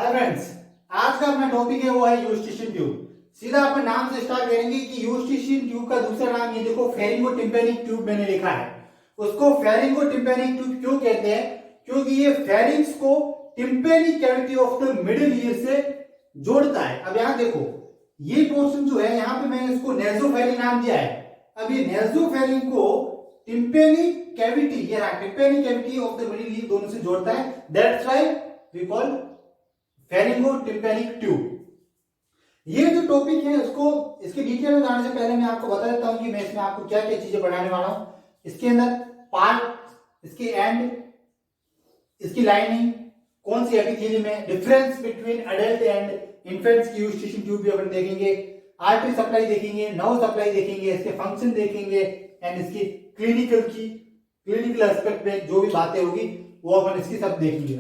Hi friends, आज का अपना टॉपिक है वो है यूस्टिशियन ट्यूब। सीधा अपने नाम से स्टार्ट करेंगे कि यूस्टिशियन ट्यूब का दूसरा नाम ये देखो फेरिंगो टिम्पैनिक ट्यूब मैंने लिखा है। उसको फेरिंगो टिम्पैनिक ट्यूब क्यों कहते हैं? क्योंकि ये फेरिंग्स को tympanic cavity of the middle year से जोड़ता है। अब यहाँ देखो, ये पोर्शन जो है यहाँ पे मैंने इसको नेजोफेरिंग नाम दिया है। अब ये नेजोफेरिंग को टिम्पैनिक कैविटी, ये tympanic cavity of the middle ear दोनों से जोड़ता है। That's why we call pharyngotympanic tube. ये जो टॉपिक है इसको इसके डिटेल में जाने से पहले मैं आपको बता देता हूं कि मैं इसमें आपको क्या क्या चीजें पढ़ाने वाला हूं। इसके अंदर पार्ट, इसके एंड, इसकी लाइनिंग, कौन सी एपिथेलियम है, difference between adult and infants की यूस्टिशियन ट्यूब भी अपन देखेंगे, आर्टरी सप्लाई देखेंगे, नर्व सप्लाई देखेंगे, इसके फंक्शन देखेंगे एंड इसकी क्लिनिकल एस्पेक्ट में जो भी बातें होगी वो अपन इसकी सब देखेंगे।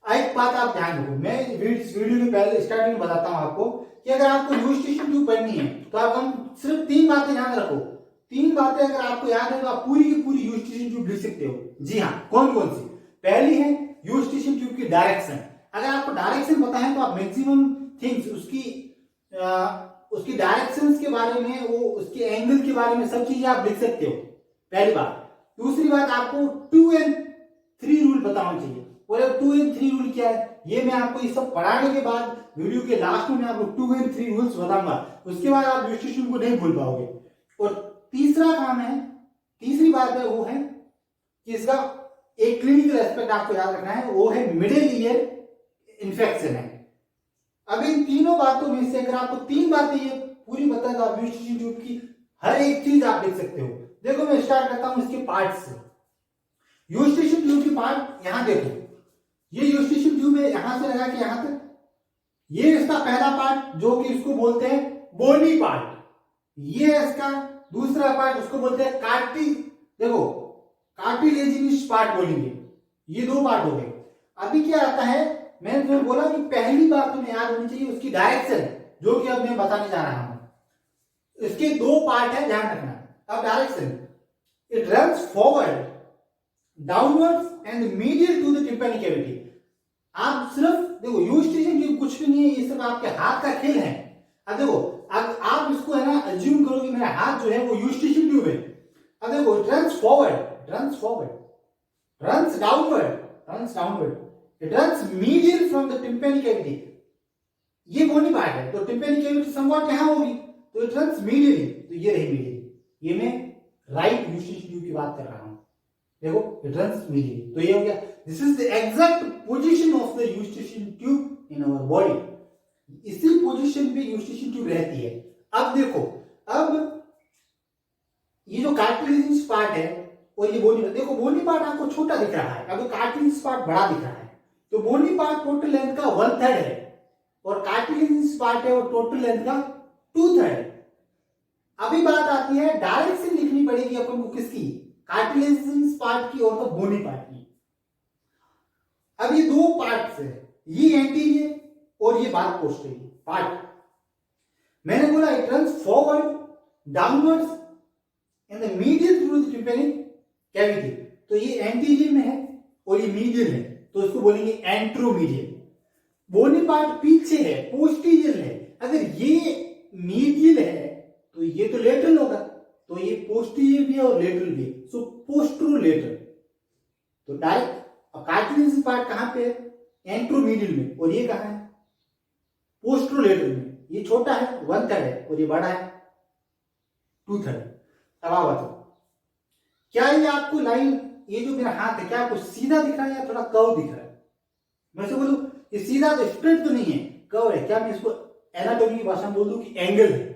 एक बात आप ध्यान रखो, मैं इस वीडियो के पहले स्टार्टिंग में बताता हूं आपको कि अगर आपको यूस्टिशियन ट्यूब पढ़नी है तो आप हम सिर्फ 3 बातें ध्यान रखो। 3 बातें अगर आपको याद है तो आप पूरी की पूरी यूस्टिशियन ट्यूब लिख सकते हो। जी हाँ, कौन कौन सी? पहली है यूस्टिशियन ट्यूब की डायरेक्शन। अगर आपको डायरेक्शन पता है तो आप मैक्सिमम थिंग्स उसकी डायरेक्शंस के बारे में, वो उसके एंगल के बारे में सब चीजें आप लिख सकते हो। पहली बात। दूसरी बात, आपको 2 and 3 रूल पता होना चाहिए। और अब 2 and 3 रूल क्या है ये मैं आपको ये सब पढ़ाने के बाद वीडियो के लास्ट में आपको 2 and 3 रूल्स बताऊंगा। उसके बाद आप यूस्टिशियन को नहीं भूल पाओगे। और तीसरा काम है, तीसरी बात है वो है कि इसका एक क्लिनिकल एस्पेक्ट आपको याद रखना है, वो है मिडिल ईयर इन्फेक्शन है। अब इन तीनों बातों में से अगर आपको 3 बातें ये पूरी बता तो आप यूस्टिशियन ट्यूब की हर एक चीज आप लिख सकते हो। देखो मैं स्टार्ट करता हूं इसके पार्ट से। यूस्टिशियन ट्यूब की पार्ट यहां देखो, ये यूस्टिशियन ट्यूब है यहां से लगा के यहां तक। ये इसका पहला पार्ट जो कि इसको बोलते हैं बोनी पार्ट। ये इसका दूसरा पार्ट, उसको बोलते हैं देखो कार्टिलेजिनस पार्ट बोलेंगे। ये 2 पार्ट हो गए। अभी क्या आता है, मैंने तुम्हें बोला कि पहली बात तुम्हें याद होनी चाहिए उसकी डायरेक्शन, जो कि अब मैं बताने जा रहा हूं। इसके 2 पार्ट है, ध्यान रखना। अब direction, it runs forward, downwards and medial to the tympanic cavity. आप सिर्फ देखो यूस्टिशियन ट्यूब कुछ भी नहीं है, ये सब आपके हाथ का खेल है। अब देखो, अब आप इसको है ना अज्यूम करो कि मेरा हाथ जो है वो यूस्टिशियन ट्यूब है। अब देखो, it runs forward, runs downward, it runs medial from the tympanic cavity. ये बोनी पार्ट है तो टिम्पैनिक कैविटी समवॉट यहां होगी, तो इट रन्स मीडियली, तो ये रही मीडियली। ये मैं राइट यूस्टिशियन ट्यूब की बात कर रहा हूं। देखो, इट रन्स मीडियली, तो ये हो गया। This is the exact position of the eustachian tube in our body. इसी पोजीशन पे यूस्टिशियन ट्यूब रहती है। अब देखो, अब ये जो कार्टिलेजिनस पार्ट है और ये बोनी, देखो बोनी पार्ट आपको छोटा दिख रहा है, अब कार्टिलेजिनस पार्ट बड़ा दिख रहा है। तो बोनी पार्ट टोटल लेंथ का 1/3 है और कार्टिलेजिनस पार्ट है वो टोटल लेंथ का 2/3 है। अभी बात आती है डायरेक्शन लिखनी पड़ेगी अपन को, किसकी? कार्टिलेजिनस पार्ट की और तो बोनी पार्ट की। अब ये 2 पार्ट्स है, ये एंटीरियर और ये बात पोस्टीरियर पार्ट। मैंने बोला it runs forward, downwards and the media through the tympanic cavity. तो ये एंटीरियर में है और ये मीडियल है, तो इसको बोलेंगे एंट्रोमीडियल। बोनी पार्ट पीछे है, पोस्टीरियर है। अगर ये मीडियल है तो ये तो लेटरल होगा, तो ये पोस्टीरियर भी है और लेटरल भी है, सो पोस्ट्रोलेटरल। तो डायरेक्ट अब कार्टिलेजिनस पार्ट कहां पे है? एंट्रोमीडियल में, और ये कहां है? पोस्ट्रोलेटरल में। ये छोटा है 1/3 है और ये बड़ा है 2/3। अब आप बताओ, क्या ये आपको लाइन, ये जो मेरा हाथ है क्या आपको सीधा दिख रहा है या थोड़ा कर्व दिख रहा है? मैं से बोलूं ये सीधा तो स्ट्रेट तो नहीं है, कर्व है। क्या मैं इसको एनाटॉमी की भाषा में बोल दूं कि एंगल है?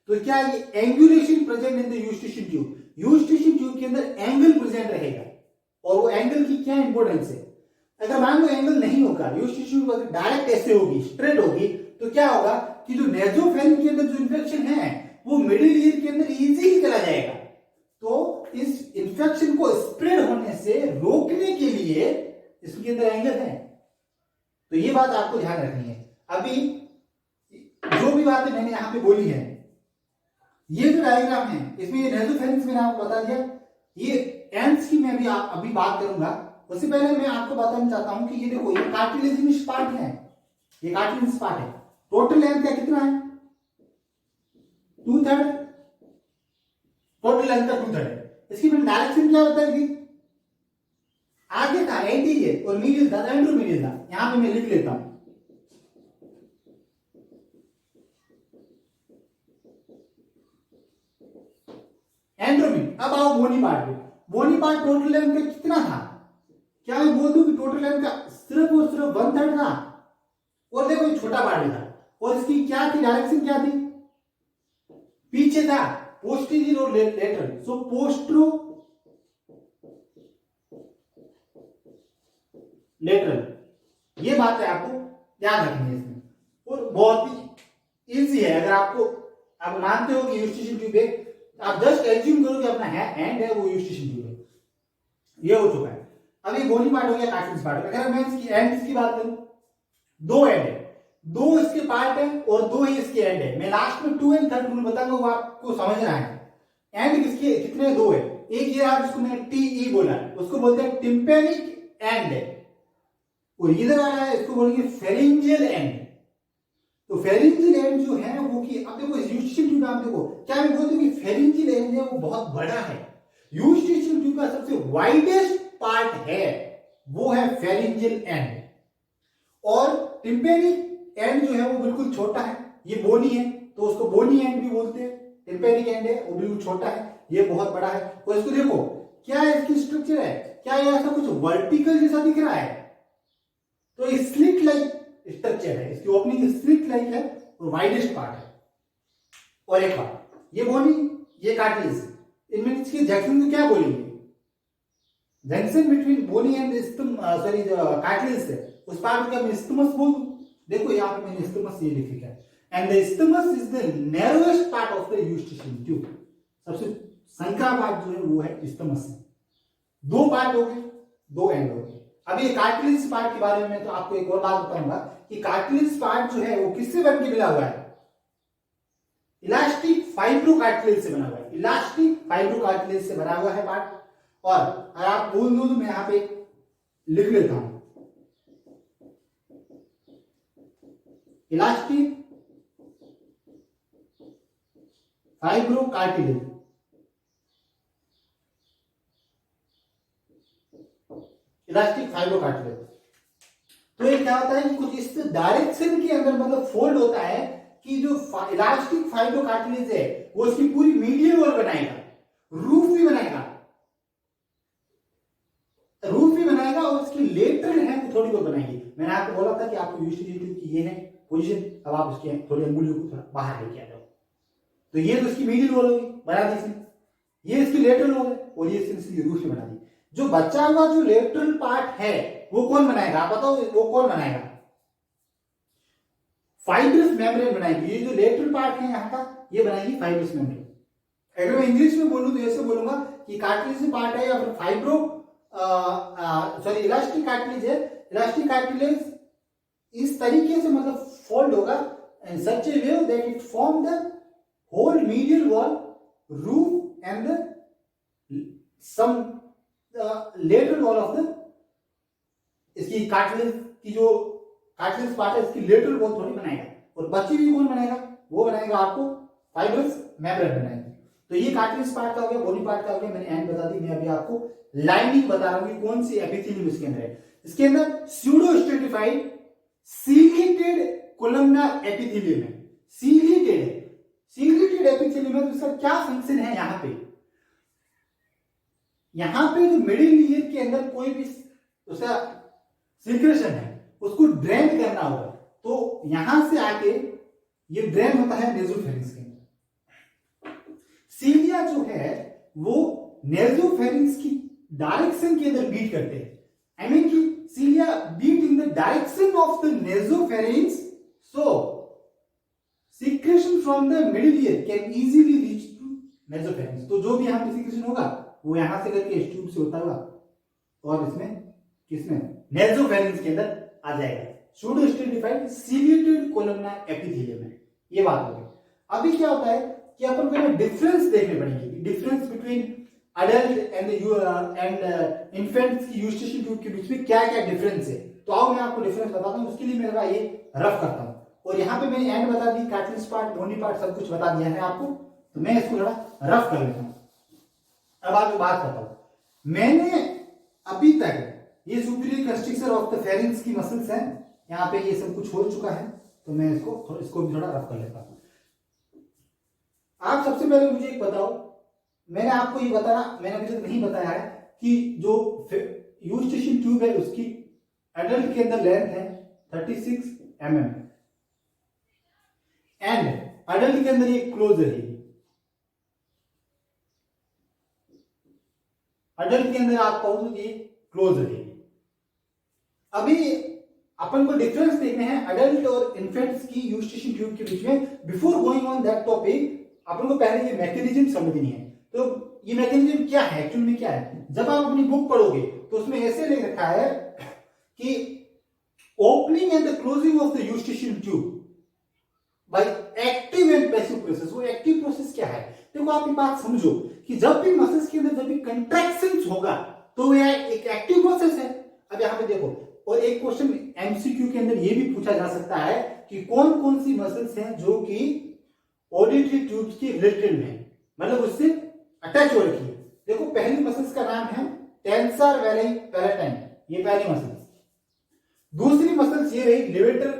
तो क्या ये angulation present in the eustachian tube? Eustachian tube के अंदर एंगल प्रेजेंट रहेगा और वो एंगल की क्या इंपॉर्टेंस है? अगर मान लो एंगल नहीं होगा, यूस्टिशियन ट्यूब डायरेक्ट ऐसे होगी, स्ट्रेट होगी, तो क्या होगा कि जो नेजोफेरिंग के अंदर जो इन्फेक्शन है वो मिडिल ईयर के अंदर इजीली चला जाएगा। तो इस इन्फेक्शन को स्प्रेड होने से रोकने के लिए इसके अंदर एंगल है। तो ये बात आपको ध्यान रखनी है। अभी जो भी बातें मैंने यहां पे बोली है, ये जो डायग्राम है इसमें ये नेजोफेरिंग्स मैंने आपको बता दिया। ये एंड्स की मैं अभी बात करूंगा उससे पहले मैं आपको बताना चाहता हूं कि ये देखो ये कार्टिलेजिनस पार्ट है, ये कार्टिलेजिनस पार्ट है। टोटल लेंथ का कितना है? 2/3। टोटल लेंथ का 2/3 है। इसकी मैंने डायरेक्शन क्या बताएगी? आगे था एंटीरियर और मीडियल था एंट्रोमीडियल था। यहां पे मैं लिख लेता हूं एंट्रोमीडियल। अब आओ बोनी पार्ट पे। बोनी पार्ट टोटल लेंथ का कितना था? क्या मैं बोल दूं कि टोटल लेंथ का सिर्फ और सिर्फ 1/3 था? और देखो ये छोटा पार्ट था और इसकी क्या थी डायरेक्शन, क्या थी? पीछे था, पोस्टीरियर और लेटरल। सो पोस्ट्रो लेटरल, ये बात है आपको याद रखनी है इसमें। और बहुत ही इजी है, अगर आप मानते हो कि यूस्टिशियन ट्यूब है, आप जस्ट एज्यूम करो कि अपना हैंड है वो यूस्टिशियन ट्यूब है। ये हो चुका है। अब ये बोनी पार्ट हो गया, कार्टिलेजिनस पार्ट। अगर मैं इसकी एंड की बात करूं, 2 एंड है, 2 इसके पार्ट है और 2 ही इसके एंड है। मैं लास्ट में 2 एंड 3 रूल बताऊंगा, वो आपको समझना है। एंड किसके कितने? 2 है। एक ये आप जिसको मैंने टी बोला है, उसको बोलते हैं टिम्पेनिक एंड है, और इधर आ रहा है इसको बोलेंगे फेरिंजियल एंड। तो फेरिंजियल एंड जो है वो कि अब देखो यूस्टिशियन ट्यूब आप देखो, क्या मैं बोलते हैं कि फेरिंजियल एंड है वो बहुत बड़ा है। यूस्टिशियन ट्यूब का सबसे वाइडेस्ट पार्ट है वो है फेरिंजियल एंड, और टिम्पेनिक एंड जो है वो बिल्कुल छोटा है। ये बोनी है तो उसको बोनी एंड भी बोलते हैं। टिम्पेनिक एंड है वो बिल्कुल छोटा है, ये बहुत बड़ा है। और इसको देखो क्या इसकी स्ट्रक्चर है, क्या ये ऐसा कुछ वर्टिकल जैसा दिख रहा है? तो ये स्लिट लाइक स्ट्रक्चर है, इसकी ओपनिंग स्लिट लाइक है और वाइडेस्ट पार्ट है। और एक बात, ये बोनी ये कार्टिलेज, इनमें इसकी जंक्शन को क्या बोलेंगे? Junction between bony and sorry जो कार्टिलेज है उस पार्ट को मैं स्टमस बोल दूं। देखो यहाँ पे मैंने स्टमस ये लिखा है, and the isthmus is the narrowest part of the eustachian tube. सबसे संकरा पार्ट जो है वो है स्टमस है। 2 पार्ट हो गए, 2 एंड हो गए। अब ये कार्टिलेज पार्ट के बारे में तो आपको एक और बात बताऊंगा कि कार्टिलेज पार्ट जो है वो किससे बन के मिला हुआ है? इलास्टिक फाइब्रो कार्टिलेज से बना हुआ है। इलास्टिक फाइब्रो कार्टिलेज से बना हुआ है पार्ट। और अगर आप बोल दो तो मैं यहां पे लिख लेता हूं elastic fibro cartilage. Elastic fibro cartilage तो ये क्या होता है कि कुछ इस डायरेक्शन के अंदर मतलब फोल्ड होता है कि जो इलास्टिक फाइब्रो कार्टिलेज है वो इसकी पूरी मीडियल वॉल बनाएगा, रूफ भी बनाएगा, और उसकी लेटरल है वो थोड़ी बहुत बनाएगी। मैंने आपको बोला था कि आपको यूस्टिशियन ट्यूब की ये है पोजीशन, अब आप उसके थोड़ी अंगुलियों को थोड़ा बाहर लेके आ जाओ। तो ये तो इसकी मीडियल वॉल होगी, बना दी इसने। ये इसकी लेटरल वॉल है और ये इसकी रूफ भी बना दी। जो बचा हुआ जो लेटरल पार्ट है वो कौन बनाएगा? आप बताओ वो कौन बनाएगा? फाइब्रस मेम्ब्रेन बनाएगी। ये जो लेटरल पार्ट है यहाँ का ये बनाएगी फाइब्रस मेम्ब्रेन। अगर मैं इंग्लिश में बोलूं तो ऐसे बोलूंगा कि कार्टिलेज पार्ट है या फिर फाइब्रो सॉरी इलास्टिक कार्टिलेज है। इलास्टिक कार्टिलेज इस तरीके से मतलब फोल्ड होगा in such a way that it form the whole medial wall, roof and some lateral wall of the इसकी कार्टिलेज की जो कार्टिलेज पार्ट है इसकी लेटरल वॉल थोड़ी बनाएगा। और बची हुई कौन बनाएगा? वो बनाएगा आपको फाइब्रस मेम्ब्रेन बनाएगा। तो ये कार्टिलेज पार्ट का हो गया, बोनी पार्ट का हो गया। मैंने एंड बता दी। मैं अभी आपको लाइनिंग बता रहा हूं कि कौन सी एपिथेलियम इसके अंदर है। इसके अंदर pseudo stratified ciliated columnar epithelium है। सीलिएटेड है, सीलिएटेड एपिथेलियम है। तो इसका क्या फंक्शन है? यहां पे जो मिडिल ईयर के अंदर कोई भी उसका सीक्रेशन है उसको ड्रेन करना होगा, तो यहां से आके ये ड्रेन होता है नेसोफेरिंक्स के अंदर। सीलिया जो है वो नेसोफेरिंक्स की डायरेक्शन के अंदर बीट करते हैं। आई मीन कि cilia beat in the direction of the nasopharynx, so secretion from the middle ear can easily reach to nasopharynx. तो जो भी यहां पे सीक्रेशन होगा वो यहां से करके इस ट्यूब से होता हुआ और इसमें किसमें नेसोफेरिंक्स के अंदर आ जाएगा। Pseudo stratified ciliated columnar epithelium है। ये बात हो गई। अभी क्या होता है कि अपन को डिफरेंस देखने पड़ेंगे, difference between adult and infants की यूस्टेशन ट्यूब के बीच में क्या क्या डिफरेंस है। तो आओ मैं आपको डिफरेंस बताता हूँ, उसके लिए मेरा ये रफ करता हूँ। और यहाँ पे मैंने एंड बता दी, कैटलिस्ट पार्ट, बोनी पार्ट सब कुछ बता दिया है आपको, तो मैं इसको थोड़ा रफ कर लेता हूँ। अब आपको बात बताओ, मैंने अभी तक ये सुपीरियर कंस्ट्रक्चर ऑफ द फेरिंग्स की मसल्स हैं, यहाँ पे ये सब कुछ हो चुका है, तो मैं इसको भी थोड़ा रफ कर लेता हूँ। आप सबसे पहले मुझे एक बताओ, मैंने आपको ये बताया, मैंने अभी तक नहीं बताया है कि जो यूस्टेशन ट्यूब है उसकी एडल्ट के अंदर लेंथ है 36 mm एंड एडल्ट के अंदर ये क्लोज रहेगी। अडल्ट के अंदर आप कहो तो ये क्लोज रहेगी। अभी अपन को डिफरेंस देखने हैं अडल्ट और इन्फेंट्स की यूस्टेशन ट्यूब के बीच में। Before going on that topic अपन को पहले ये मैकेनिज्म समझनी है। तो ये मैकेनिज्म क्या है, एक्चुअल में क्या है, जब आप अपनी बुक पढ़ोगे तो उसमें ऐसे लिख रखा है कि opening and the closing of the eustachian tube by active and passive process. वो एक्टिव प्रोसेस क्या है, देखो आप ये बात समझो कि जब भी मसल्स के अंदर जब भी कंट्रैक्शंस होगा तो यह एक एक्टिव प्रोसेस है। अब यहां पे देखो, और एक क्वेश्चन एमसीक्यू के अंदर यह भी पूछा जा सकता है कि कौन कौन सी मसल्स हैं जो कि ऑडिटरी ट्यूब्स के रिलेटेड में, मतलब उससे अटैच हो रखी है। देखो पहली मसल्स का नाम है टेंसर वैली पैलेटाइन, ये पहली मसल्स। दूसरी मसल्स ये रही लेवेटर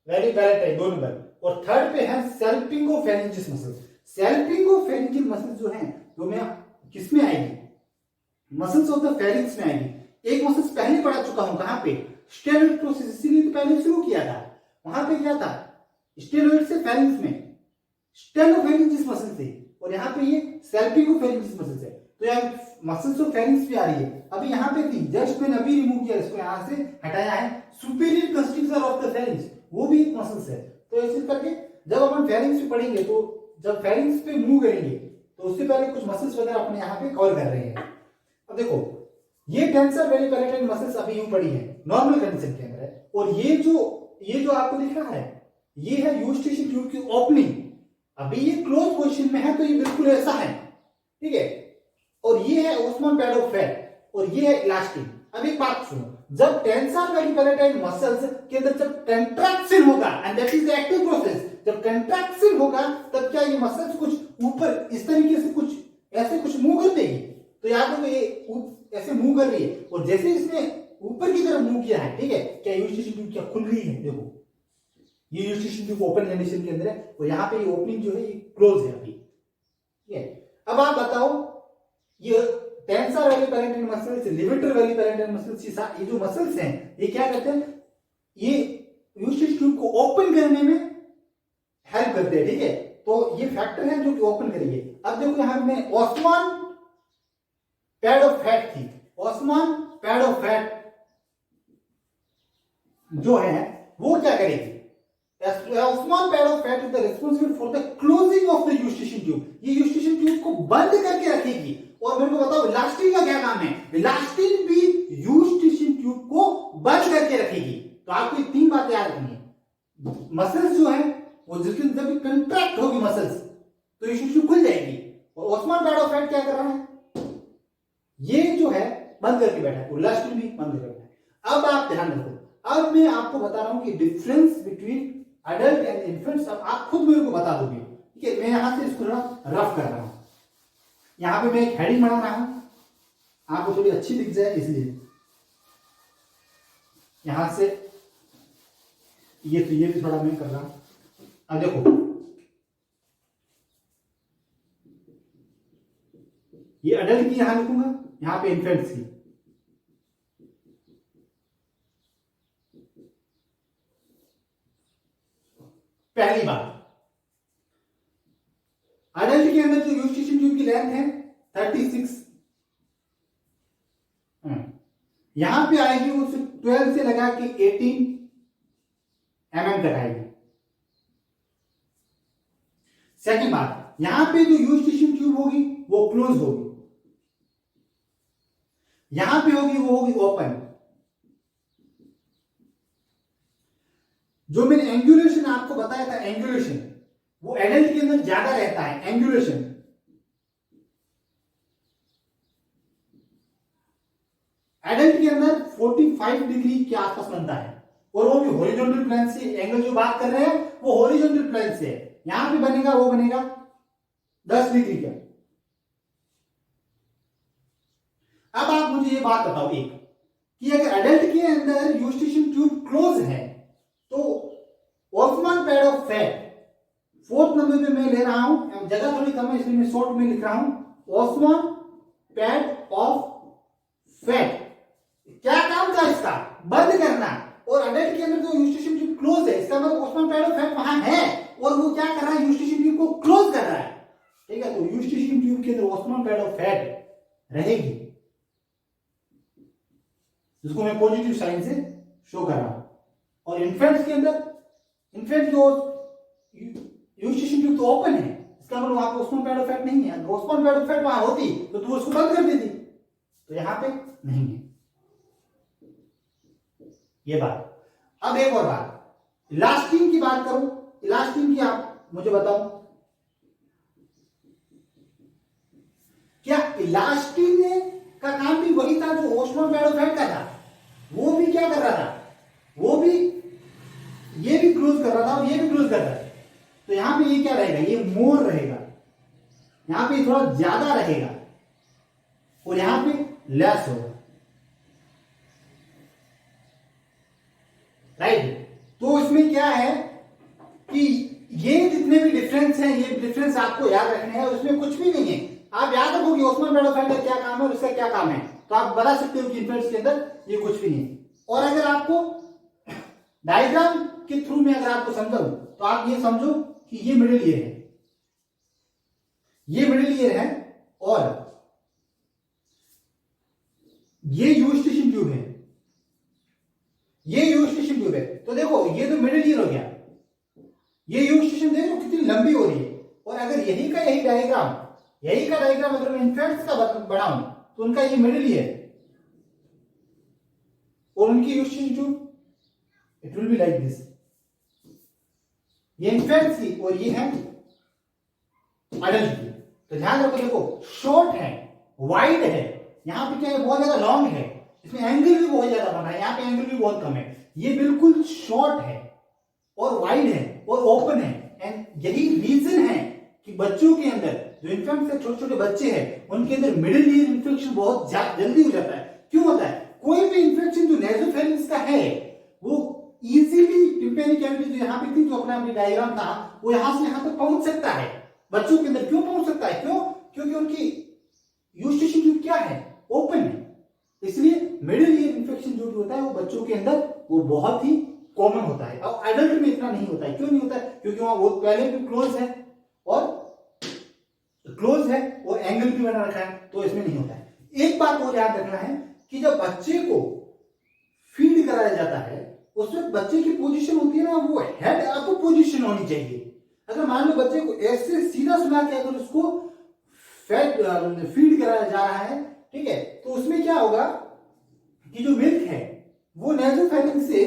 वैली पैलेटाइन 2 नंबर, और थर्ड पे है सेल्पिंगोफेरेंजिस मसल्स। सेल्पिंगोफेरेंजियल मसल्स जो है वो में किसमें आएगी, मसल्स ऑफ द फेरिंग्स में आएगी। एक मसल्स पहले पढ़ा चुका हूं, कहां पे, स्टेरॉइड प्रोसेस, इसीलिए तो पहले शुरू किया था। वहां पे क्या था, स्टेरॉइड से फेरिंग्स में स्टेनोफेरिंजिस मसल थे, और यहाँ पे ये सेल्पिंगोफेरेंजिस मसल्स है। तो यहाँ मसल्स ऑफ फेरिंग्स भी आ रही है। अभी यहाँ पे थी, जस्ट मैंने अभी रिमूव किया, इसको यहाँ से हटाया है। सुपीरियर कंस्ट्रक्चर ऑफ द फेरिंग्स, वो भी एक मसल्स है। तो ऐसे करके जब अपन फेरिंग्स पे पढ़ेंगे, तो जब फेरिंग्स पे मूव करेंगे तो उससे पहले कुछ मसल्स वगैरह अपने यहाँ पे कवर कर रहे हैं। अब देखो ये टेंसर वैली पैलेटाइन मसल्स अभी यूं पड़ी है, नॉर्मल कंडीशन के अंदर है, और ये जो आपको दिख रहा है ये है यूस्टेशन ट्यूब की ओपनिंग। अभी ये क्लोज पोजीशन में है, तो ये बिल्कुल ऐसा है, ठीक है। और ये है ओस्मान पैड ऑफ फैट, और ये है इलास्टिन। अब एक बात सुनो, जब टेंसर वैली पैलेटाइन मसल्स के अंदर जब कंट्रैक्शन होगा, and that is the active process, जब कंट्रैक्शन होगा तब क्या ये मसल्स कुछ ऊपर इस तरीके से कुछ ऐसे कुछ मूव कर देगी। तो याद रखो ये ऐसे मूव कर रही है, और जैसे इसने ऊपर की तरफ मूव किया है, ठीक है, क्या यूस्टेशन ट्यूब क्या खुल रही है, देखो ये यूस्टेशन ट्यूब ओपन कंडीशन के अंदर है, और यहाँ पे ये ओपनिंग जो है ये क्लोज है अभी, ठीक है। अब आप बताओ ये tensor valley palatine muscles, levator valley palatine muscles, ये जो मसल्स हैं ये क्या करते हैं, ये यूस्टेशन ट्यूब को ओपन करने में हेल्प करते हैं, ठीक है। तो ये फैक्टर है जो कि ओपन करेंगे। अब देखो यहां में ओस्मान पैड ऑफ फैट थी, ओस्मान पैड ऑफ फैट जो है वो क्या करेगी, Ostmann pad of fat is the responsible for the closing of the eustachian tube. ये यूस्टेशन ट्यूब को बंद करके रखेगी। और मेरे को बताओ इलास्टिन का क्या काम है, इलास्टिन भी यूस्टेशन ट्यूब को बंद करके रखेगी। तो आपको 3 बातें याद रखनी है, मसल्स जो है वो जिसके जब कंट्रैक्ट होगी मसल्स तो यूस्टेशन ट्यूब खुल जाएगी, और ओस्मान पैड ऑफ फैट क्या कर रहा है, ये जो है बंद करके बैठा है, इलास्टिन भी बंद करके बैठा है। अब आप ध्यान रखो, अब मैं आपको बता रहा हूं कि difference between adult and infants, अब आप खुद मेरे को बता दोगे, ठीक है। मैं यहां से इसको रफ कर रहा हूं, यहां पे मैं एक हेडिंग बना रहा हूं, आपको थोड़ी अच्छी दिख जाए इसलिए यहां से ये भी थोड़ा मैं कर रहा हूं। अब देखो ये अडल्ट की यहां लिखूंगा, यहां पे इन्फेंट्स की। पहली बात, अडल्ट के अंदर जो यूस्टेशन ट्यूब की लेंथ है 36, यहां पे आएगी वो 12 से लगा के 18 mm तक आएगी। सेकंड बात, यहां पे जो यूस्टेशन ट्यूब होगी वो क्लोज होगी, यहां पे होगी वो होगी ओपन। जो मैंने एंगुलेशन आपको बताया था, एंगुलेशन वो एडल्ट के अंदर ज्यादा रहता है, एंगुलेशन के आसपास बनता है, और वो भी हॉरिजॉन्टल प्लेन से। एंगल जो बात कर रहे हैं वो हॉरिजॉन्टल प्लेन से है। यहां पे बनेगा, वो बनेगा 10 डिग्री का। अब आप मुझे ये बात बताओ एक, कि अगर एडल्ट के अंदर यूस्टेशियन ट्यूब क्लोज है तो Ostmann pad of fat, 4th number पे मैं ले रहा हूं, जगह थोड़ी कम है इसलिए मैं शॉर्ट में लिख रहा हूं, ऑस्मान पैड ऑफ फैट। क्या काम था इसका? बंद करना। और अडल्ट के अंदर जो यूस्टेशियन ट्यूब क्लोज है, इसका मतलब ऑस्मान पैड ऑफ फैट वहां है और वो क्या कर रहा है? यूस्टेशियन ट्यूब को क्लोज कर रहा है। ठीक है, तो यूस्टेशियन ट्यूब के अंदर ऑस्मान पैड ऑफ फैट रहेगी, जिसको मैं पॉजिटिव साइन से शो कर रहा हूं। और इन्फेंट्स के अंदर, इन्फेंट जो यूस्टेशियन ट्यूब तो ओपन है, इसका मतलब वहां पे ऑस्मान पैड ऑफ फैट नहीं है। ऑस्मान पैड ऑफ फैट वहां होती तो तू उसको बंद कर देती, तो यहां पे नहीं है ये बात। अब एक और बात, इलास्टिन की बात करूं, इलास्टिन की आप मुझे बताओ, क्या इलास्टिन का काम भी वही था जो ऑस्मान पैड ऑफ फैट का था? वो भी क्या कर रहा था? वो भी, ये भी क्लोज कर रहा था और ये भी क्लोज कर रहा था। तो यहां पे ये क्या रहेगा? ये मोर रहेगा, यहां पे थोड़ा ज्यादा रहेगा और यहां पे लेस होगा, राइट। तो इसमें क्या है कि ये जितने भी डिफरेंस हैं, ये डिफरेंस आपको याद रखने हैं, उसमें कुछ भी नहीं है। आप याद रखो कि ऑस्मान पैड ऑफ फैट का क्या काम है और इसका क्या काम है, तो आप बता सकते हो कि इन्फेंट्स के अंदर ये कुछ भी नहीं है। और अगर आपको डायग्राम के थ्रू में अगर आपको समझाऊं तो आप ये समझो कि ये मिडिल ईयर है, ये मिडिल ईयर है और ये यूस्टेशियन ट्यूब है, ये यूस्टेशियन ट्यूब है। तो देखो ये तो मिडिल ईयर हो गया, ये यूस्टेशियन देखो कितनी लंबी हो रही है। और अगर यही का डायग्राम अगर मैं इन्फेंट्स का बनाऊं तो उनका ये मिडिल ईयर और उनकी Eustachian tube it will be like this. ये इन्फेंट्स की और ये है अडल्ट की। तो ध्यान रखो, देखो शॉर्ट है, वाइड है, यहां पे क्या है? बहुत ज्यादा लॉन्ग है, इसमें एंगल भी बहुत ज्यादा बना है, यहां पे एंगल भी बहुत कम है। ये बिल्कुल शॉर्ट है और वाइड है और ओपन है। एंड यही रीजन है कि बच्चों के अंदर जो इन्फेंट से छोटे छोटे बच्चे हैं उनके अंदर मिडिल ईयर इन्फेक्शन बहुत जल्दी हो जाता है। क्यों होता है? कोई भी इन्फेक्शन जो नेसोफेरिंक्स का है वो इजीली टिम्पैनिक कैविटी जो यहाँ पे थी, जो अपना डायग्राम था, वो यहां से यहां तक पहुंच सकता है बच्चों के अंदर। क्यों पहुंच सकता है? क्यों? क्योंकि उनकी यूस्टेशियन ट्यूब क्या है? ओपन है। इसलिए मिडिल ईयर इन्फेक्शन जो भी होता है वो बच्चों के अंदर वो बहुत ही कॉमन होता है। और एडल्ट में इतना नहीं होता है। क्यों नहीं होता है? क्योंकि वहां वो पहले भी क्लोज है और एंगल भी बना रखा है, तो इसमें नहीं होता है। एक बात और याद रखना है कि जब बच्चे को फीड कराया जाता है उसमें बच्चे की पोजीशन होती है ना, वो हेड अप पोजीशन होनी चाहिए। अगर मान लो बच्चे को ऐसे सीधा सुना के अगर उसको फीड कराया जा रहा है, ठीक है, तो उसमें क्या होगा कि जो मिल्क है वो नेसोफेरिंक्स से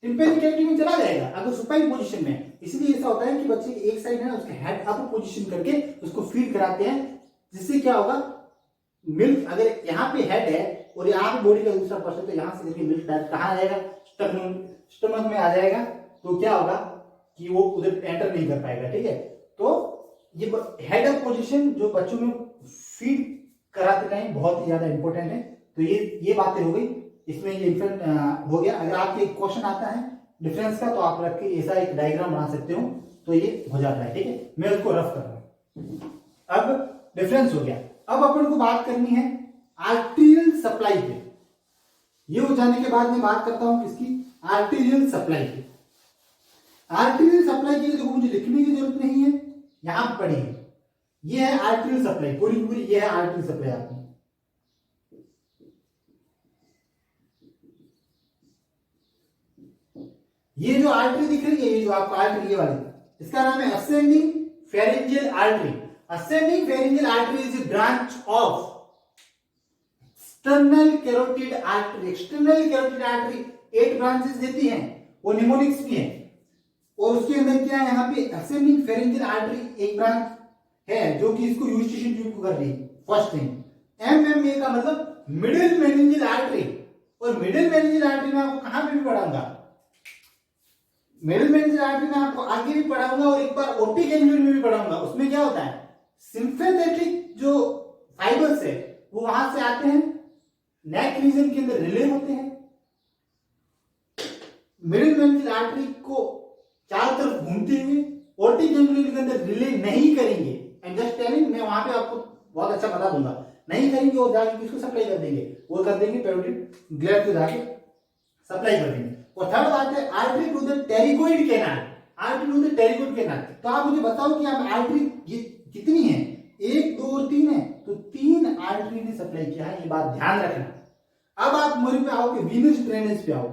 टिम्पैनिक कैविटी में चला जाएगा अगर सुपाइन पोजीशन में। इसलिए ऐसा होता है कि बच्चे की एक साइड है उसके हेड अप पोजीशन करके उसको फीड कराते हैं, जिससे क्या होगा, मिल्क अगर यहाँ पे हेड है और यहाँ पे बॉडी का दूसरा पर्सन, तो यहाँ से देखिए मिल्क डायरेक्ट कहाँ आ जाएगा? स्टमक में आ जाएगा। तो क्या होगा कि वो उधर एंटर नहीं कर पाएगा। ठीक है, तो ये हेड अप पोजीशन जो बच्चों में फीड कराते टाइम बहुत ही ज्यादा इंपॉर्टेंट है। तो ये बातें हो गई, इसमें ये इन्फेंट हो गया। अगर आपके क्वेश्चन आता है डिफरेंस का तो आप रख के ऐसा एक डायग्राम बना सकते हो, तो ये हो जाता है। ठीक है, मैं उसको रफ कर रहा हूं। अब डिफरेंस हो गया। अब अपन को बात करनी है आर्टीरियल सप्लाई पे। ये हो जाने के बाद मैं बात करता हूं किसकी? आर्टीरियल सप्लाई की। आर्टीरियल सप्लाई के लिए देखो मुझे लिखने की जरूरत नहीं है, यहां पर पड़ी है। ये है आर्टीरियल सप्लाई, पूरी ये है आर्टीरियल सप्लाई आपकी। ये जो आर्टरी दिख रही है, ये जो आपको आर्टरी ये वाली, इसका नाम है ascending pharyngeal artery. Ascending pharyngeal artery is a branch of external carotid artery. External carotid artery 8 branches देती हैं, वो निमोनिक्स भी है। और उसके अंदर क्या है, यहाँ पे असेंडिंग फेरिंजियल आर्टरी एक ब्रांच है जो कि इसको यूस्टेशियन ट्यूब को कर रही है। फर्स्ट थिंग, एमएमए का मतलब मिडिल मेनिंजियल आर्टरी, और मिडिल मेनिंजियल आर्टरी में आपको कहां पे भी पढ़ाऊंगा, मिडिल मेनिंजियल आर्टरी में आपको आगे भी पढ़ाऊंगा और एक बार ओप्टिक गैंग्लियन में भी पढ़ाऊंगा। उसमें क्या होता है, सिंपैथेटिक जो फाइबर्स है वो वहां से आते हैं, नेक रीजन के अंदर रिले होते हैं, मिडिल मेनिंजियल आर्टरी को चारों तरफ घूमते हुए ओप्टिक गैंग्लियन के अंदर रिले नहीं करेंगे। एंड जस्ट टेलिंग, मैं वहां पे आपको बहुत अच्छा बता दूंगा, नहीं करेंगे और जाके किसको सप्लाई कर देंगे, वो कर देंगे पैरोटिड ग्लैंड को जाके सप्लाई कर देंगे। और थर्ड बात है artery to the pterygoid canal, artery to the pterygoid canal. तो आप मुझे बताओ कि आप आर्टरी कितनी है, 1 2 और 3 है, तो 3 आर्टरी ने सप्लाई किया है, ये बात ध्यान रखना। अब आप मेरे पे आओगे वीनस ड्रेनेज पे आओ।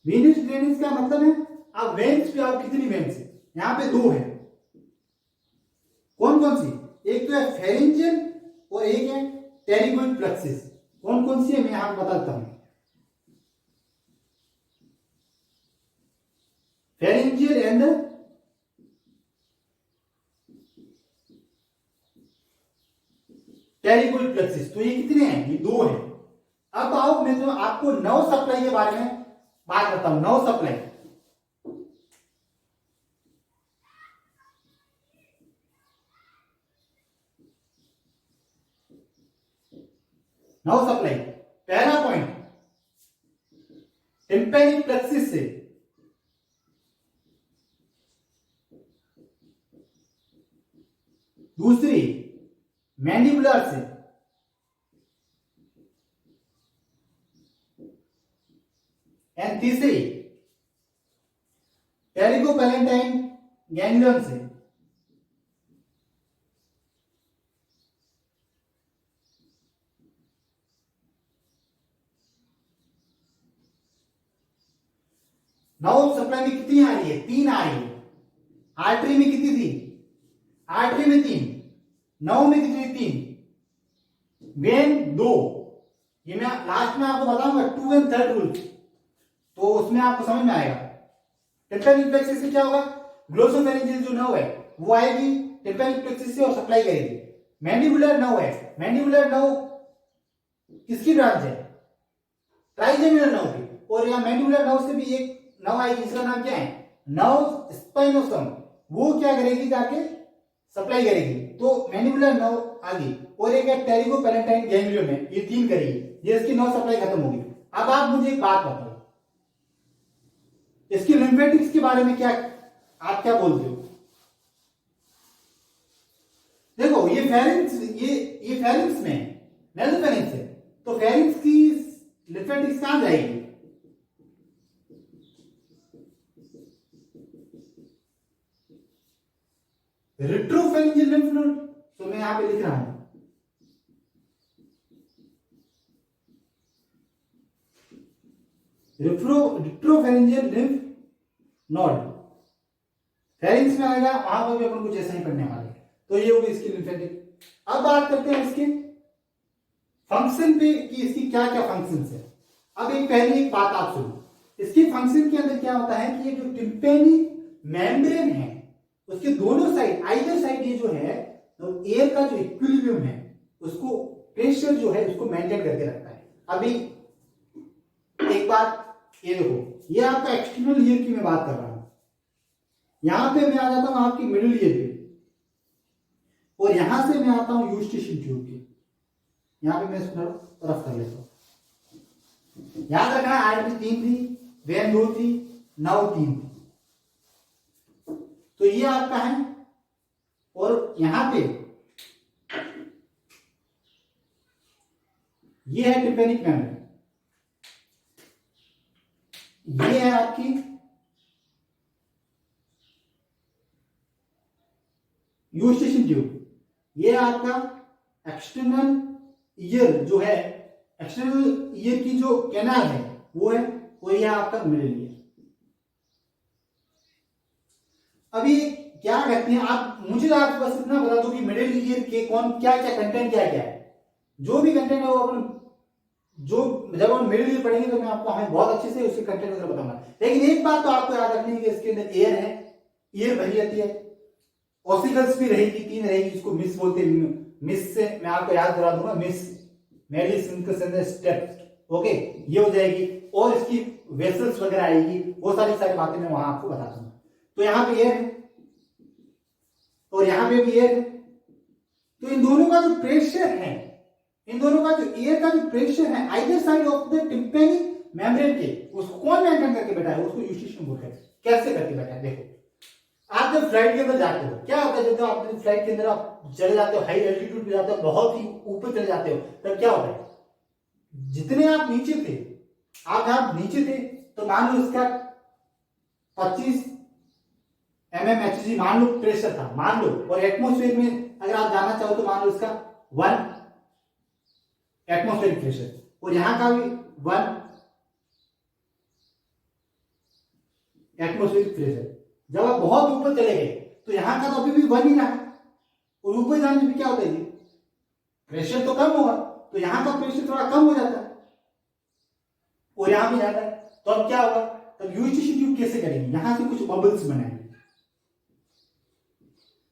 वीनस ड्रेनेज का मतलब है आप वेन्स पे आओ, कितनी वेन्स है, यहां पे 2 है, कौन कौन सी, एक तो है फेरिंजियल और एक है टेरिकोइड प्लेक्सिस। कौन कौन सी है मैं यहां बताता हूं, फेरिंजियल एंड टेरिकोइड प्लेक्सिस। तो ये कितने हैं, ये 2 है। अब आओ मैं तो आपको नर्व सप्लाई के बारे में बात करता हूं, नर्व सप्लाई। नर्व सप्लाई पहला पॉइंट टिम्पैनिक प्लेक्सिस से, दूसरी मैंडिबुलर से, एंड तीसरी टेरिकोपैलेंटाइन गैंग्लियन से। नर्व सप्लाई में कितनी आ रही है, 3 आ रही है। आर्टरी में कितनी थी, आर्टरी में 3, नर्व में कितनी 3, वेन 2। ये मैं लास्ट में आपको बताऊंगा 2 एंड 3 रूल, तो उसमें आपको समझ में आएगा। टिम्पैनिक प्लेक्सिस से क्या होगा, ग्लोसोफेरिंजियल जो नर्व है वो आएगी टिम्पैनिक प्लेक्सिस से और सप्लाई करेगी। मैंडिबुलर नर्व है, मैंडिबुलर नर्व किसकी ब्रांच है, ट्राइजेमिनल नर्व की, और यहाँ मैंडिबुलर नर्व से भी एक नर्व आएगी जिसका नाम क्या है, नर्व स्पाइनोसम, वो क्या करेगी जाके सप्लाई करेगी। तो मैंडिबुलर नर्व आ गई, और एक है टेरिकोपैलेंटाइन गैंग्लियन है, ये 3 करेगी, ये इसकी नर्व सप्लाई खत्म होगी। अब आप मुझे एक बात बताओ, इसकी लिम्फेटिक्स के बारे में क्या आप क्या बोलते हो। देखो ये फेरिंक्स, ये फेरिंक्स में नेसोफेरिंक्स है, तो फेरिंक्स की लिम्फेटिक्स कहां जाएगी, रेट्रोफेरिंजियल लिम्फ नोड। तो मैं यहां पे लिख रहा हूं रेट्रोफेरिंजियल लिम्फ नोड, फेरिंक्स में आएगा, वहां पर भी अपन कुछ ऐसा ही पढ़ने वाले हैं। तो ये होगी इसकी लिम्फेटिक। अब बात करते हैं इसके फंक्शन पे कि इसकी क्या क्या फंक्शंस है। अब एक पहली एक बात आप सुनो, इसकी फंक्शन के अंदर क्या होता है कि ये जो टिम्पैनिक मेम्ब्रेन है उसके दोनों साइड, आइदर साइड, ये जो है तो एयर का जो इक्विलिब्रियम है उसको, प्रेशर जो है उसको मेंटेन करके रखता है। अभी एक बात ये देखो, ये आपका एक्सटर्नल ईयर की मैं बात कर रहा हूं, यहां पे मैं आ जाता हूं आपकी मिडिल ईयर पे, और यहां से मैं आता हूं यूस्टेशियन ट्यूब के, यहां पे मैं इसको रफ कर लेता हूं। याद रखना आर्टरी 3 थी, वेन 2 थी, नर्व 3 थी। तो ये आपका है, और यहां पे ये है टिम्पैनिक मेम्ब्रेन, ये है आपकी यूस्टेशियन ट्यूब, ये आपका एक्सटर्नल ईयर जो है, एक्सटर्नल ईयर की जो कैनाल है वो है, वो ये आपका मिडिल ईयर। अभी क्या कहते हैं आप, मुझे आप बस इतना बता दो कि मिडिल ईयर के कौन क्या क्या कंटेंट क्या क्या है, जो भी कंटेंट है वो अपन, जो जब हम मिडिल ईयर पढ़ेंगे तो मैं आपको हमें बहुत अच्छे से उसके कंटेंट वगैरह बताऊंगा। लेकिन एक बात तो आपको याद रखनी है कि इसके अंदर एयर है, ईयर भरी जाती है, ऑसिकल्स भी रहेगी, 3 रहेगी, जिसको मिस बोलते हैं। मिस से मैं आपको याद करा दूंगा, मिस मेडिसिन स्टेप्स, ओके, ये हो जाएगी, और इसकी वेसल्स वगैरह आएगी, वो सारी बातें मैं वहां आपको बता दूंगा। तो यहाँ पे एयर है और यहाँ पे भी एयर है, तो इन दोनों का जो प्रेशर है, इन दोनों का जो एयर का जो प्रेशर है either side of the tympanic membrane के, उसको कौन मेंटेन करके बैठा है, उसको यूस्टिशियन बोलते हैं। कैसे करके बैठा है, देखो आप जब फ्लाइट के अंदर जाते हो, क्या होता है जब आप फ्लाइट के अंदर आप चले जाते हो, हाई एल्टीट्यूड पे जाते हो, बहुत ही ऊपर चले जाते हो, तब क्या होता है, जितने आप नीचे थे, आप नीचे थे तो मान लो इसका 25 mmHg मान लो प्रेशर था, मान लो, और एटमॉस्फेयर में अगर आप जाना चाहो तो मान लो इसका 1 एटमॉस्फेरिक प्रेशर, और यहां का भी 1 एटमॉस्फेरिक प्रेशर। जब आप बहुत ऊपर चले गए तो यहां का तो अभी भी 1 ही रहा, और ऊपर जाने में क्या होता है, प्रेशर तो कम होगा, तो यहां का प्रेशर थोड़ा कम हो जाता है और यहां भी जाता है, तो अब क्या होगा, तब यूस्टिशियन ट्यूब कैसे करेंगे, यहां से कुछ बबल्स बनाएंगे,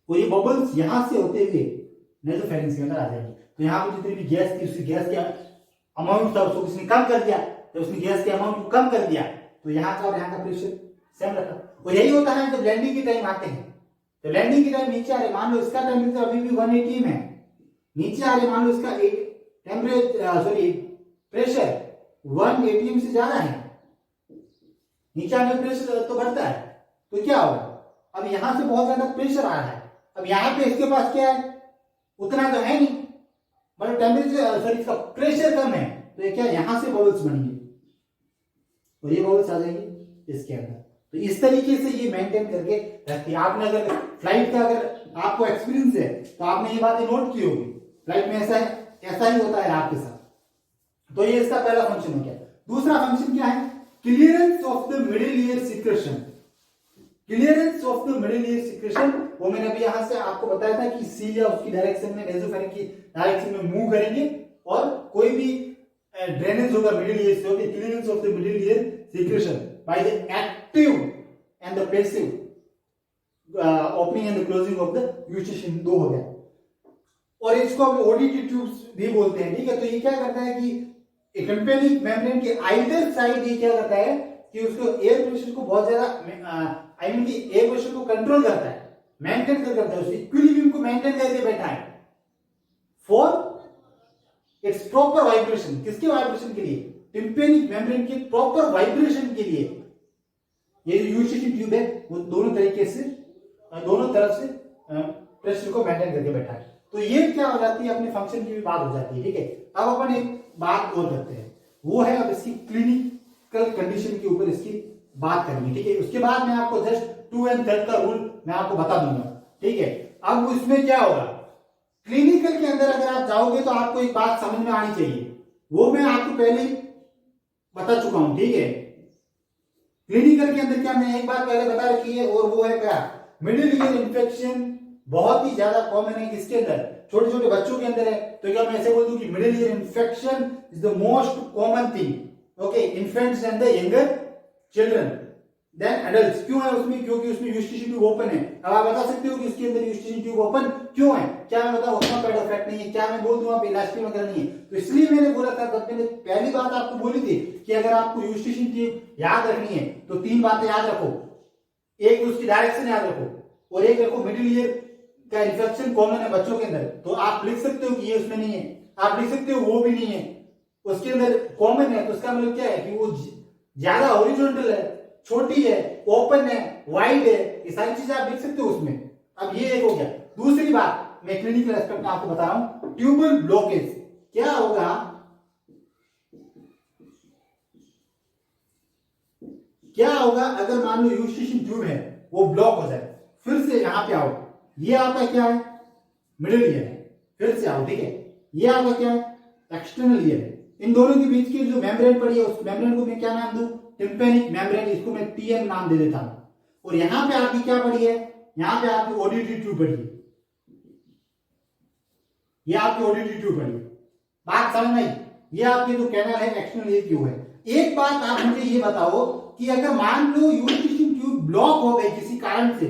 और ये बबल्स यहां से होते हुए नेसोफेरिंक्स के अंदर आ जाएंगे। तो यहां पर जितनी भी गैस थी, उसकी गैस का अमाउंट था उसको किसने कम कर दिया, तो उसने गैस के अमाउंट को कम कर दिया, तो यहां का और यहां का प्रेशर सेम रखा। और यही होता है जब लैंडिंग के टाइम आते हैं, तो लैंडिंग के टाइम नीचे आ रहे, मान लो इसका टेम्परेचर अभी भी 180 में है, नीचे आ रहे, मान लो इसका प्रेशर 180 से ज्यादा है, नीचे आने में प्रेशर तो बढ़ता है, तो क्या होगा, अब यहां से बहुत ज्यादा प्रेशर आ रहा है, अब यहां पे इसके पास क्या है, उतना तो है नहीं, मतलब टेम्परेचर इसका प्रेशर कम है, तो ये क्या, यहां से बबल्स बनेंगे और ये बबल्स आ जाएंगे इसके अंदर। तो इस तरीके से ये मेंटेन करके रखती है। आपने अगर फ्लाइट का अगर आपको एक्सपीरियंस है तो आपने ये बातें नोट की होगी, फ्लाइट में ऐसा ही होता है आपके साथ। तो ये इसका पहला फंक्शन हो गया। दूसरा फंक्शन क्या है, clearance of the middle year secretion. Clearance of the middle year secretion, वो मैंने अभी यहां से आपको बताया था कि सीलिया उसकी डायरेक्शन में, नेसोफेरिंक्स की डायरेक्शन में मूव करेंगे, और कोई भी ड्रेनेज होगा मिडिल ईयर से, okay, clearance of the middle year secretion by the active and the passive opening and the closing of the Eustachian, दो हो गया। और इसको हम ओडीटी ट्यूब्स भी बोलते हैं, ठीक है। तो ये क्या करता है कि टिम्पेनिक मेम्ब्रेन के आइदर साइड ये क्या करता है कि उसको एयर प्रेशर को बहुत ज्यादा, आई मीन एयर प्रेशर को कंट्रोल करता है, मेंटेन करता है, उसकी इक्विलिब्रियम को मेंटेन करके बैठा है फॉर इट्स प्रॉपर वाइब्रेशन। किसके वाइब्रेशन के लिए, टिम्पेनिक मेम्ब्रेन के प्रॉपर वाइब्रेशन के लिए ये जो यूस्टिशियन ट्यूब है वो दोनों तरीके से, दोनों तरफ से प्रेशर को मेंटेन करके बैठा है। तो ये क्या हो जाती है, अपने फंक्शन की भी बात हो जाती है, ठीक है। अब अपन एक बात और करते हैं, वो है अब इसकी क्लिनिकल कंडीशन के ऊपर इसकी बात करेंगे, ठीक है। उसके बाद मैं आपको जस्ट 2 and 3 का रूल मैं आपको बता दूंगा, ठीक है। अब इसमें क्या होगा, क्लिनिकल के अंदर अगर आप जाओगे तो आपको एक बात समझ में आनी चाहिए, वो मैं आपको पहले बता चुका हूं, ठीक है। क्लिनिकल के अंदर क्या, मैं एक बात पहले बता रखी है, और वो है क्या, मिडिल ईयर इन्फेक्शन बहुत ही ज्यादा कॉमन है किसके अंदर, छोटे छोटे बच्चों के अंदर है। तो क्या मैं ऐसे बोल दूं कि middle ear infection is the most common thing, okay, infants and the younger children than adults. क्यों है उसमें, क्योंकि उसमें यूस्टिशियन ट्यूब ओपन है। अब आप बता सकते हो कि उसके अंदर यूस्टिशियन ट्यूब ओपन क्यों है, क्या मैं बताऊं उसमें पैड इफेक्ट नहीं है, क्या मैं बोल दूं आप इलास्टिक वगैरह नहीं है। तो इसलिए मैंने बोला था, तब मैंने पहली बात आपको बोली थी कि अगर आपको यूस्टिशियन ट्यूब याद रखनी है तो 3 बातें याद रखो, एक उसकी डायरेक्शन याद रखो, और एक रखो मिडिल ईयर का इन्फेक्शन कॉमन है बच्चों के अंदर। तो आप लिख सकते हो कि ये उसमें नहीं है, आप लिख सकते हो वो भी नहीं है, उसके अंदर कॉमन है, तो उसका मतलब क्या है कि वो ज्यादा हॉरिजॉन्टल है, छोटी है, ओपन है, वाइड है, ये सारी चीजें आप लिख सकते हो उसमें। अब ये एक हो गया। दूसरी बात मैं क्लिनिकल एस्पेक्ट में आपको बता रहा हूं, ट्यूबल ब्लॉकेज। क्या होगा, क्या होगा अगर मान लो यूस्टिशियन ट्यूब है वो ब्लॉक हो जाए, फिर से यहां पे आओ, ये आपका क्या है, मिडिल ईयर है, फिर से आओ, ठीक है, ये आपका क्या है, एक्सटर्नल ईयर है। इन दोनों के बीच की जो मेम्ब्रेन पड़ी है उस मेम्ब्रेन को मैं क्या नाम दूं, टिम्पेनिक मेम्ब्रेन, इसको मैं टीएम नाम दे देता हूं। और यहां पे आपकी क्या पड़ी है, यहां पे आपकी ओडीटी ट्यूब पड़ी है, ये आपकी ओडीटी ट्यूब पड़ी है, बात समझ में आई। ये आपकी जो कैनल है एक्सटर्नल ईयर ट्यूब है। एक बात आप मुझे ये बताओ कि अगर मान लो यूस्टिशियन ट्यूब ब्लॉक हो गई किसी कारण से,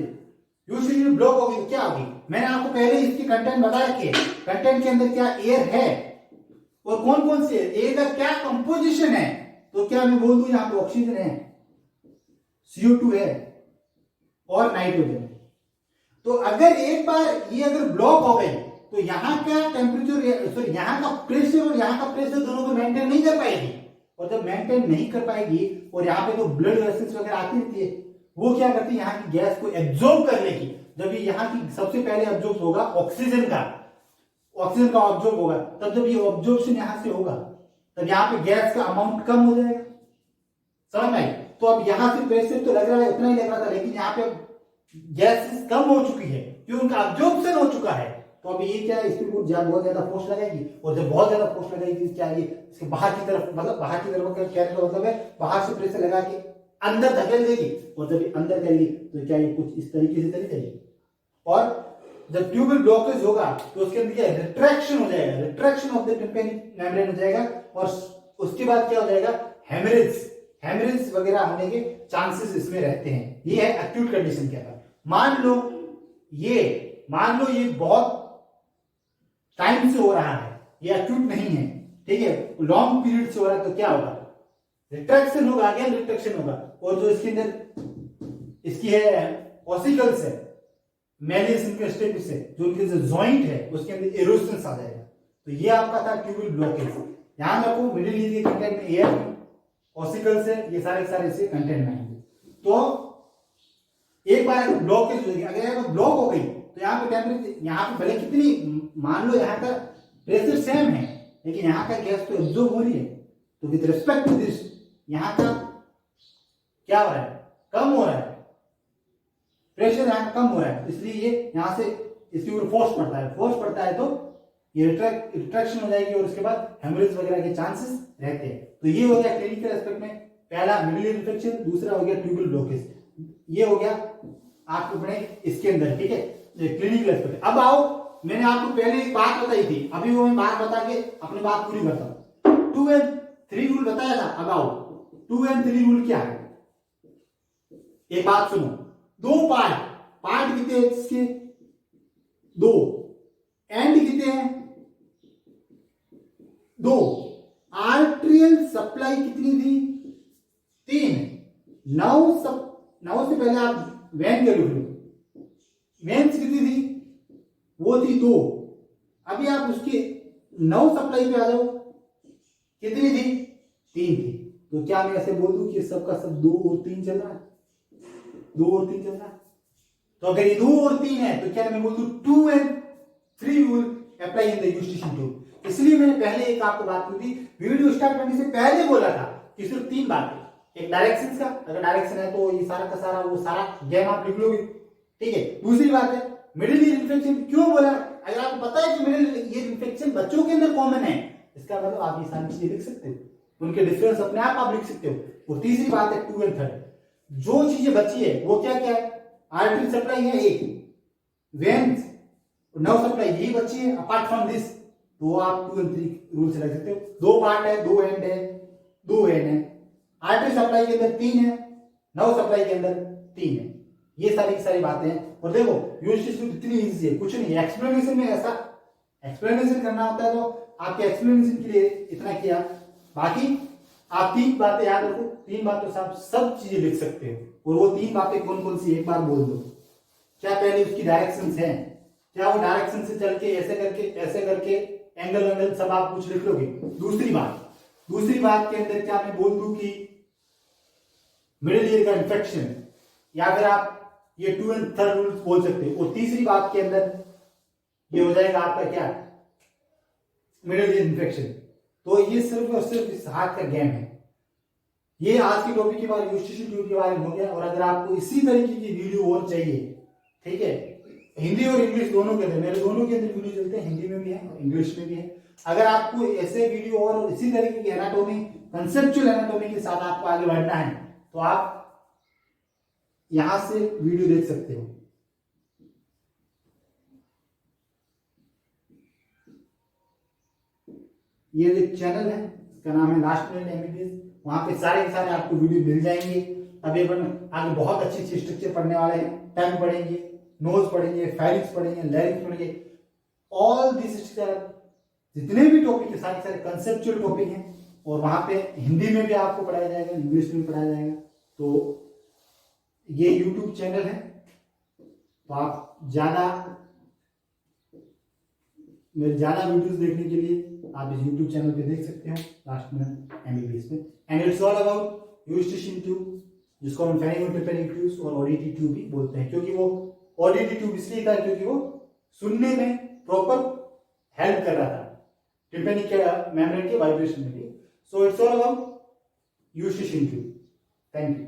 यूस्टिशियन ब्लॉक हो गई, क्या होगी, मैंने आपको पहले इसकी कंटेंट बता रखी है, कंटेंट के अंदर क्या एयर है, और कौन कौन से है, ए का क्या कंपोजिशन है, तो क्या मैं बोल दूं यहाँ पे ऑक्सीजन है, CO2 है और नाइट्रोजन है। तो अगर एक बार ये अगर ब्लॉक हो गई तो यहाँ का टेम्परेचर सॉरी यहाँ का प्रेशर और यहाँ का प्रेशर दोनों को मेंटेन नहीं कर पाएगी, और जब मेंटेन नहीं कर पाएगी और यहाँ पे तो ब्लड वेसल्स वगैरह आती रहती है, वो क्या करती है यहाँ की गैस को एब्जॉर्ब कर लेगी। जब ये यहाँ की सबसे पहले एब्जॉर्ब होगा ऑक्सीजन का ऑब्जॉर्ब होगा, तब जब ये ऑब्जॉर्प्शन यहाँ से होगा तब यहाँ पे गैस का अमाउंट कम हो जाएगा, समझ में आई। तो अब यहाँ से प्रेशर तो लग रहा है उतना ही लग रहा था, लेकिन यहाँ पे गैसेस कम हो चुकी है क्योंकि उनका अब्जॉर्प्शन हो चुका है। तो अब ये क्या है, इस पे बहुत ज्यादा फोर्स लगाएगी, और जब बहुत ज्यादा फोर्स लगाएगी क्या है, इसके बाहर की तरफ कहने का मतलब है बाहर से प्रेशर लगा के अंदर धकेल देगी, और जब ये अंदर करेगी तो क्या ये कुछ इस तरीके से चली जाएगी। और जब ट्यूबल ब्लॉकेज होगा तो उसके अंदर क्या रिट्रैक्शन हो जाएगा, retraction of the tympanic membrane हो जाएगा, और उसके बाद क्या हो जाएगा, हेमरेज वगैरह होने के चांसेस इसमें रहते हैं। ये है एक्यूट कंडीशन के अंदर। मान लो ये बहुत टाइम से हो रहा है, ये एक्यूट नहीं है, ठीक है, लॉन्ग पीरियड से हो रहा है, तो क्या होगा, रिट्रैक्शन होगा, अगेन रिट्रैक्शन होगा, और जो इसके अंदर इसकी है ऑसिकल्स है, मेलियस इंफ्रास्ट्रक्चर है, जो इनके जॉइंट है उसके अंदर एरोशन आ जाएगा। तो ये आपका था ट्यूबल ब्लॉकेज। ध्यान रखो मिडिल ईयर के कंटेंट में एयर ऑसिकल्स है, ये सारे से कंटेंट में आएंगे। तो एक बार ब्लॉकेज हो गई, अगर ब्लॉक हो गई तो यहाँ पे टेम्परेचर, यहाँ पे भले कितनी, मान लो यहाँ का प्रेशर सेम है, लेकिन यहाँ का गैस तो एब्जॉर्ब हो रही है, तो विद रिस्पेक्ट टू दिस यहाँ का क्या हो रहा है, कम हो रहा है, प्रेशर यहाँ कम हो रहा है, इसलिए ये यहाँ से इसके ऊपर फोर्स पड़ता है तो ये रिट्रैक्शन हो जाएगी, और उसके बाद हेमरेज वगैरह के चांसेस रहते हैं। तो ये हो गया क्लिनिकल एस्पेक्ट में, पहला मिडिल ईयर इन्फेक्शन, दूसरा हो गया ट्यूबल ब्लॉकेज, ये हो गया आपको पढ़े इसके अंदर, ठीक है, क्लिनिकल एस्पेक्ट। अब आओ, मैंने आपको पहले एक बात बताई थी, अभी वो मैं बात बता के अपनी बात पूरी करता हूं। 2 and 3 रूल बताया था, अब आओ 2 and 3 रूल क्या है, एक बात सुनो, दो पार्ट कितने हैं इसके, 2 एंड कितने हैं, 2 आर्टेरियल सप्लाई कितनी थी, 3 नौ से पहले आप वेन के लिख लो, वेन्स कितनी थी, वो थी 2। अभी आप उसके 9 सप्लाई पे आ जाओ, कितनी थी, 3 थी। तो क्या मैं ऐसे बोल दूं कि सबका सब 2 और 3 चल रहा है, 2 और 3 चल रहा है। तो अगर ये 2 और 3 है तो क्या मैं बोल दूं 2 and 3 rule apply in the eustachian tube. इसलिए मैंने पहले एक आपको बात की थी, वीडियो स्टार्ट करने से पहले बोला था कि सिर्फ 3 बातें, एक डायरेक्शन का, अगर डायरेक्शन है तो ये सारा का सारा वो सारा गेम आप लिख लोगे, ठीक है। दूसरी बात है मिडिल ईयर इन्फेक्शन, क्यों बोला, अगर आपको पता है कि मिडिल ईयर इन्फेक्शन बच्चों के अंदर कॉमन है, इसका मतलब आप ये सारी चीजें लिख सकते हो, उनके डिफरेंस अपने आप लिख सकते हो। और तीसरी बात है 2 and 3, जो चीजें बची है वो क्या क्या है, आर्टरी सप्लाई है एक, वेन्स नर्व सप्लाई यही बची है, अपार्ट फ्रॉम दिस, तो आप 2 and 3 रूल से लग सकते हो। 2 पार्ट है, 2 एंड है, 2 एंड है, आर्टरी सप्लाई के अंदर 3 है, नर्व सप्लाई के अंदर 3 है, ये सारी बातें हैं। और देखो यूनिवर्सिटी इतनी इजी है, कुछ नहीं, एक्सप्लेनेशन में ऐसा एक्सप्लेनेशन करना होता है, तो आपके एक्सप्लेनेशन के लिए इतना किया, बाकी आप 3 बातें याद रखो, 3 बातों से आप सब चीजें लिख सकते हो। और वो 3 बातें कौन कौन सी, एक बार बोल दो, क्या पहले उसकी डायरेक्शंस हैं, क्या वो डायरेक्शन से चल के ऐसे करके एंगल सब आप कुछ लिख लोगे। दूसरी बात के अंदर क्या मैं बोल दूं कि मिडिल ईयर का इन्फेक्शन, या फिर आप ये 2 and 3 रूल बोल सकते हो। और तीसरी बात के अंदर ये हो जाएगा आपका क्या, मिडिल ईयर इन्फेक्शन। तो ये सिर्फ और सिर्फ इस हाथ का गेम है। ये आज की टॉपिक के बारे में यूस्टिशियन ट्यूब के बारे में हो गया। और अगर आपको इसी तरीके की वीडियो और चाहिए, ठीक है, हिंदी और इंग्लिश दोनों के अंदर, मेरे दोनों के अंदर वीडियो चलते हैं, हिंदी में भी है और इंग्लिश में भी है। अगर आपको ऐसे वीडियो और इसी तरीके की एनाटॉमी, कंसेप्चुअल एनाटॉमी के साथ आपको आगे बढ़ना है, तो आप यहां से वीडियो देख सकते हो। ये जो चैनल है इसका नाम है लास्ट मिनट एमबीबीएस, वहां पे सारे के सारे आपको वीडियो मिल जाएंगे। अभी अपन आगे बहुत अच्छी स्ट्रक्चर पढ़ने वाले हैं, टंग पढ़ेंगे, नोज पढ़ेंगे, फेरिंग्स पढ़ेंगे, लैरिंग्स पढ़ेंगे, ऑल दिस स्ट्रक्चर जितने भी टॉपिक है सारे सारे कंसेप्चुअल टॉपिक हैं, और वहां पे हिंदी में भी आपको पढ़ाया जाएगा, इंग्लिश में भी पढ़ाया जाएगा। तो ये यूट्यूब चैनल है, तो आप ज्यादा वीडियोस देखने के लिए आप इस यूट्यूब चैनल पे देख सकते हो, लास्ट मिनट MBBS में। And it's all about Eustachian tube, जिसको हम फेरिंगो-टिम्पेनिक ट्यूब्स और ऑडिटी ट्यूब भी बोलते हैं, क्योंकि वो ऑडिटी ट्यूब इसलिए था क्योंकि वो सुनने में प्रॉपर हेल्प कर रहा था टिम्पेनिक के मेम्ब्रेन के वाइब्रेशन में भी। So it's all about Eustachian tube. Thank you.